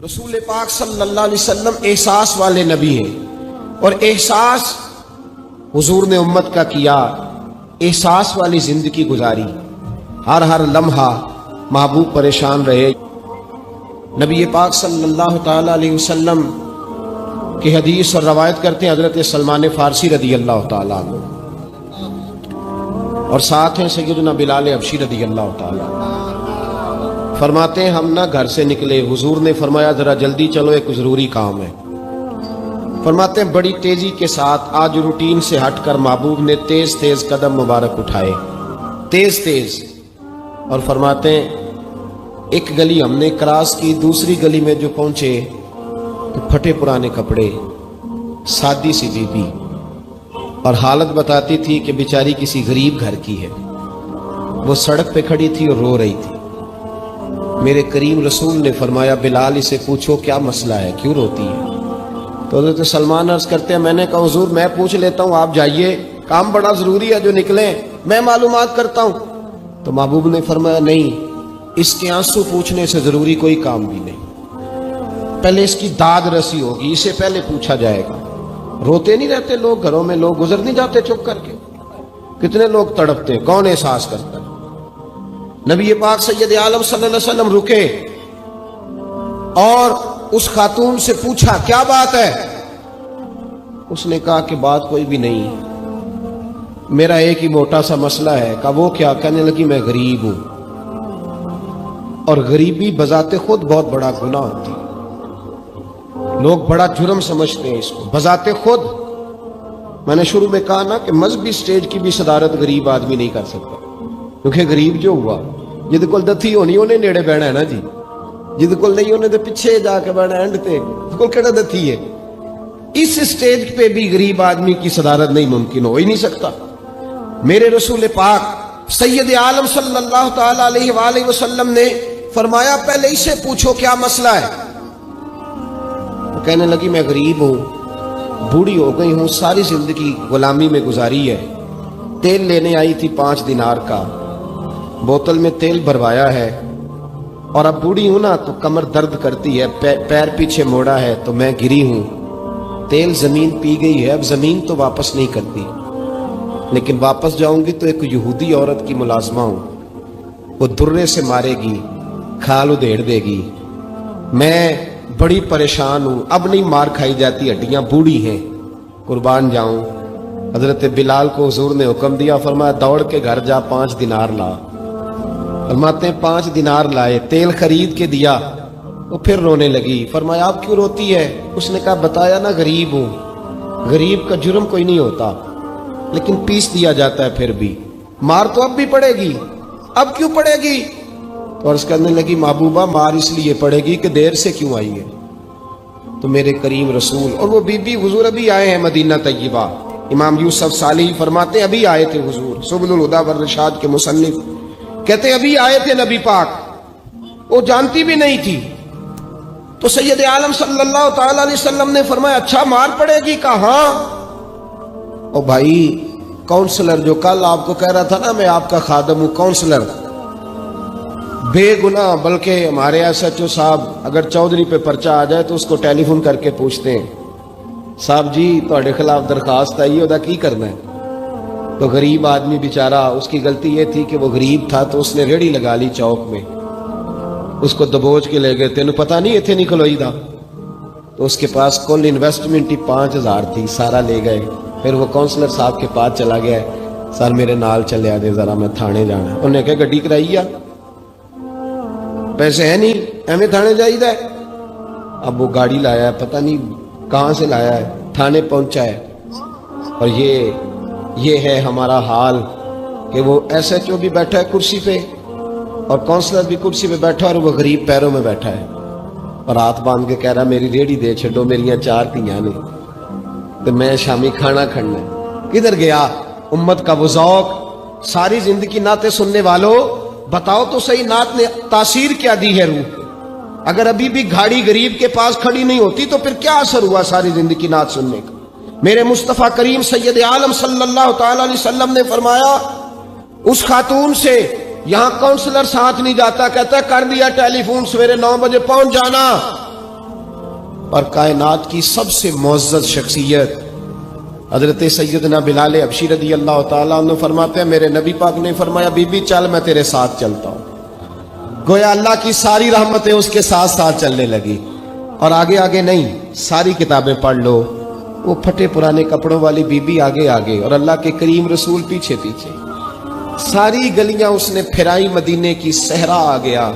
رسول پاک صلی اللہ علیہ وسلم احساس والے نبی ہیں، اور احساس حضور نے امت کا کیا، احساس والی زندگی گزاری، ہر لمحہ محبوب پریشان رہے۔ نبی پاک صلی اللہ تعالی علیہ وسلم کی حدیث اور روایت کرتے ہیں حضرت سلمان فارسی رضی اللہ تعالیٰ عنہ، اور ساتھ ہیں سیدنا بلال حبشی رضی اللہ تعالیٰ عنہ۔ فرماتے ہیں ہم نہ گھر سے نکلے، حضور نے فرمایا ذرا جلدی چلو، ایک ضروری کام ہے۔ فرماتے ہیں بڑی تیزی کے ساتھ آج روٹین سے ہٹ کر محبوب نے تیز تیز قدم مبارک اٹھائے، تیز تیز، اور فرماتے ہیں ایک گلی ہم نے کراس کی، دوسری گلی میں جو پہنچے تو پھٹے پرانے کپڑے، سادی سی بی بی، اور حالت بتاتی تھی کہ بیچاری کسی غریب گھر کی ہے۔ وہ سڑک پہ کھڑی تھی اور رو رہی تھی۔ میرے کریم رسول نے فرمایا بلال اسے پوچھو کیا مسئلہ ہے، کیوں روتی ہے؟ تو حضرت سلمان عرض کرتے ہیں میں نے کہا حضور میں پوچھ لیتا ہوں، آپ جائیے، کام بڑا ضروری ہے جو نکلیں، میں معلومات کرتا ہوں۔ تو محبوب نے فرمایا نہیں، اس کے آنسو پوچھنے سے ضروری کوئی کام بھی نہیں، پہلے اس کی داد رسی ہوگی، اسے پہلے پوچھا جائے گا۔ روتے نہیں رہتے لوگ گھروں میں، لوگ گزر نہیں جاتے چپ کر کے؟ کتنے لوگ تڑپتے، کون احساس کرتا ہے؟ نبی پاک سید عالم صلی اللہ علیہ وسلم رکے اور اس خاتون سے پوچھا کیا بات ہے؟ اس نے کہا کہ بات کوئی بھی نہیں، میرا ایک ہی موٹا سا مسئلہ ہے۔ کہا وہ کیا؟ کہنے لگی میں غریب ہوں، اور غریبی بذات خود بہت بڑا گناہ ہوتی ہے، لوگ بڑا جرم سمجھتے ہیں اس کو بذات خود۔ میں نے شروع میں کہا نا کہ مذہبی سٹیج کی بھی صدارت غریب آدمی نہیں کر سکتا، کیونکہ غریب جو ہوا جد کول دتھی ہونی انہیں نیڑے بہنا ہے نا جی، جد کول نہیں انہیں دے پیچھے جا کے بہنا اینڈ تے کول کیڑا دتھی ہے۔ اس سٹیج پہ بھی غریب آدمی کی صدارت نہیں ممکن ہو ہی نہیں سکتا۔ میرے رسول پاک سید عالم صلی اللہ تعالی علیہ وآلہ وسلم نے فرمایا پہلے اسے پوچھو کیا مسئلہ ہے؟ وہ کہنے لگی میں غریب ہوں، بوڑھی ہو گئی ہوں، ساری زندگی غلامی میں گزاری ہے، تیل لینے آئی تھی 5 دینار کا، بوتل میں تیل بھروایا ہے، اور اب بوڑھی ہوں نا تو کمر درد کرتی ہے، پیر پیچھے موڑا ہے تو میں گری ہوں، تیل زمین پی گئی ہے، اب زمین تو واپس نہیں کرتی، لیکن واپس جاؤں گی تو ایک یہودی عورت کی ملازمہ ہوں، وہ درے سے مارے گی، کھال ادھیڑ دے گی، میں بڑی پریشان ہوں، اب نہیں مار کھائی جاتی، ہڈیاں بوڑھی ہیں، قربان جاؤں۔ حضرت بلال کو حضور نے حکم دیا، فرمایا دوڑ کے گھر جا 5 دینار لا۔ فرماتے ہیں 5 دینار لائے، تیل خرید کے دیا، وہ پھر رونے لگی۔ فرمایا آپ کیوں روتی ہے؟ اس نے کہا بتایا نا غریب ہوں، غریب کا جرم کوئی نہیں ہوتا، لیکن پیس دیا جاتا ہے، پھر بھی مار تو اب بھی پڑے گی، اب کیوں پڑے گی؟ اور اس کرنے لگی محبوبہ مار اس لیے پڑے گی کہ دیر سے کیوں آئی ہے۔ تو میرے کریم رسول اور وہ بی بی حضور ابھی آئے ہیں مدینہ طیبہ، امام یوسف صالحی فرماتے ہیں ابھی آئے تھے حضور، سبل الہدیٰ والرشاد کے مصنف کہتے ہیں ابھی آئے تھے نبی پاک، وہ جانتی بھی نہیں تھی۔ تو سید عالم صلی اللہ تعالی علیہ وسلم نے فرمایا اچھا مار پڑے گی؟ کہا ہاں۔ او بھائی کونسلر جو کل آپ کو کہہ رہا تھا نا میں آپ کا خادم ہوں، کونسلر بے گناہ، بلکہ ہمارے SHO صاحب اگر چودھری پہ پرچہ آ جائے تو اس کو ٹیلی فون کر کے پوچھتے ہیں صاحب جی تہاڈے خلاف درخواست آئی ہے، کی کرنا ہے؟ تو غریب آدمی بیچارہ، اس کی غلطی یہ تھی کہ وہ غریب تھا تو اس نے ریڑھی لگا لی چوک میں، اس کو دبوچ کے لے گئے، تینوں پتہ نہیں ایتھے نہیں کھلوئی دا، تو اس کے پاس کل انویسٹمنٹ ہی 5000 تھی، سارا لے گئے۔ پھر وہ کونسلر صاحب کے پاس چلا گیا، سر میرے نال چلے آ دے ذرا میں تھانے جانا ہے۔ انہوں نے کہا گڈی کرائی ہے، پیسے ہیں نہیں ایویں تھانے جائیدا ہے۔ اب وہ گاڑی لایا ہے، پتہ نہیں کہاں سے لایا ہے، تھانے پہنچا ہے، اور یہ ہے ہمارا حال کہ وہ SHO بھی بیٹھا ہے کرسی پہ اور کونسلر بھی کرسی پہ بیٹھا، اور وہ غریب پیروں میں بیٹھا ہے اور ہاتھ باندھ کے کہہ رہا میری ریڑھی دے چھڈو، میریاں 4 دھیاں نے تو میں شامی کھانا کھڑنا ہے۔ کدھر گیا امت کا وہ ذوق؟ ساری زندگی نعتیں سننے والوں بتاؤ تو صحیح نعت نے تاثیر کیا دی ہے روح؟ اگر ابھی بھی گھاڑی غریب کے پاس کھڑی نہیں ہوتی تو پھر کیا اثر ہوا ساری زندگی نعت سننے کا؟ میرے مصطفیٰ کریم سید عالم صلی اللہ تعالی علیہ وسلم نے فرمایا اس خاتون سے یہاں کونسلر ساتھ نہیں جاتا، کہتا ہے کر دیا ٹیلی فون، سویرے 9 بجے پہنچ جانا، اور کائنات کی سب سے معزز شخصیت حضرت سیدنا بلال حبشی رضی اللہ تعالیٰ عنہ فرماتے ہیں میرے نبی پاک نے فرمایا بی بی چل میں تیرے ساتھ چلتا ہوں. گویا اللہ کی ساری رحمتیں اس کے ساتھ ساتھ چلنے لگی. اور آگے آگے نہیں, ساری کتابیں پڑھ لو, وہ پھٹے پرانے کپڑوں والی بی بی آگے آگے اور اللہ کے کریم رسول پیچھے پیچھے. ساری گلیاں اس نے پھرائی, مدینے کی صحرا آ گیا.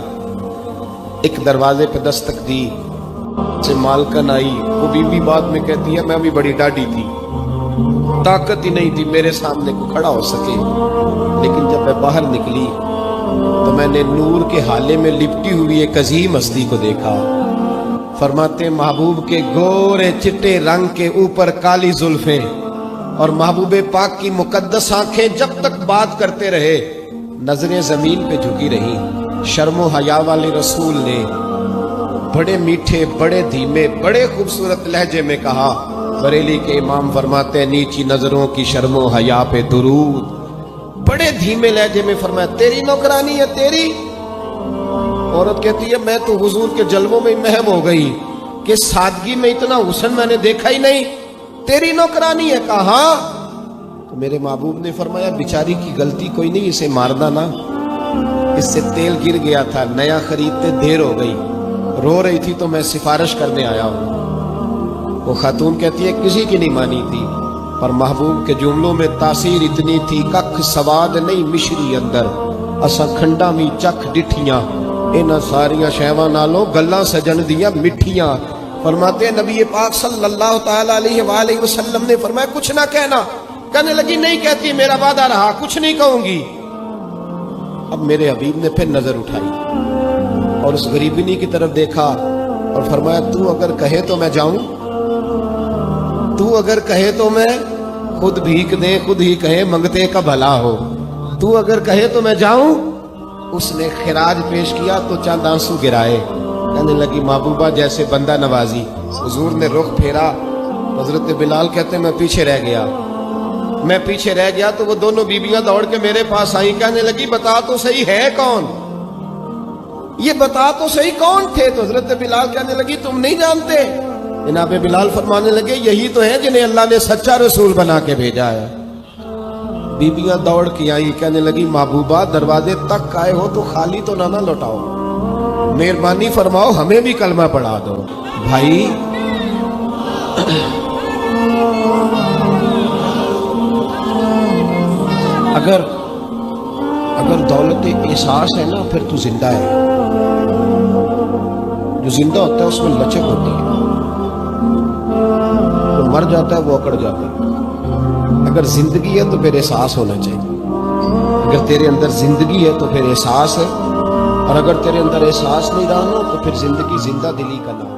ایک دروازے پہ دستک دی سے مالکن آئی. وہ بی بی بعد میں کہتی ہے میں بھی بڑی ڈاڈی تھی, طاقت ہی نہیں تھی میرے سامنے کو کھڑا ہو سکے, لیکن جب میں باہر نکلی تو میں نے نور کے حالے میں لپٹی ہوئی ایک عظیم ہستی کو دیکھا. فرماتے محبوب کے گورے چٹے رنگ کے اوپر کالی زلفیں اور محبوب پاک کی مقدس آنکھیں جب تک بات کرتے رہے نظریں زمین پہ جھکی رہی. شرم و حیا والے رسول نے بڑے میٹھے, بڑے دھیمے, بڑے خوبصورت لہجے میں کہا. بریلی کے امام فرماتے ہیں نیچی نظروں کی شرم و حیا پہ درود. بڑے دھیمے لہجے میں فرمایا تیری نوکرانی ہے تیری. عورت کہتی ہے میں تو حضور کے جلووں میں محو ہو گئی کہ سادگی میں اتنا حسن میں نے دیکھا ہی نہیں, تیری نوکرانی ہے. کہا تو میرے محبوب نے فرمایا بیچاری کی غلطی کوئی نہیں, اسے مارنا نا, اس سے تیل گر گیا تھا, نیا خریدتے دیر ہو گئی, رو رہی تھی تو میں سفارش کرنے آیا ہوں. وہ خاتون کہتی ہے کسی کی نہیں مانی تھی, پر محبوب کے جملوں میں تاثیر اتنی تھی ککھ سواد نہیں مشری اندر, اسا کھنڈا می چکھ ڈٹھیاں انہاں ساریاں شیواں نالوں گلاں سجن دیاں مٹھیاں. فرماتے ہیں نبی پاک صلی اللہ تعالی علیہ وآلہ وسلم نے فرمایا کچھ نہ کہنا. کہنے لگی نہیں کہتی, میرا وعدہ رہا, کچھ نہیں کہوں گی. اب میرے حبیب نے پھر نظر اٹھائی اور اس غریبنی کی طرف دیکھا اور فرمایا تو اگر کہے تو میں جاؤں, تو اگر کہے تو میں خود بھیک دے, خود ہی کہے منگتے کا بھلا ہو, تو اگر کہے تو میں جاؤں. اس نے خراج پیش کیا تو چند آنسو گرائے. کہنے لگی محبوبہ جیسے بندہ نوازی. حضور نے رخ پھیرا, حضرت بلال کہتے ہیں میں پیچھے رہ گیا تو وہ دونوں بیویاں دوڑ کے میرے پاس آئیں. کہنے لگی بتا تو صحیح ہے کون, یہ بتا تو صحیح کون تھے. تو حضرت بلال کہنے لگی تم نہیں جانتے. جناب بلال فرمانے لگے یہی تو ہیں جنہیں اللہ نے سچا رسول بنا کے بھیجا ہے. بیبیاں دوڑ کے آئیں. کہنے لگی محبوبہ دروازے تک آئے ہو تو خالی تو نہ لوٹاؤ, مہربانی فرماؤ ہمیں بھی کلمہ پڑھا دو. بھائی اگر دولت احساس ہے نا پھر تو زندہ ہے. جو زندہ ہوتا ہے اس میں لچک ہوتی ہے, جو مر جاتا ہے وہ اکڑ جاتا ہے. اگر زندگی ہے تو پھر احساس ہونا چاہیے. اگر تیرے اندر زندگی ہے تو پھر احساس ہے, اور اگر تیرے اندر احساس نہیں رہا نا تو پھر زندگی زندہ دلی کا نام.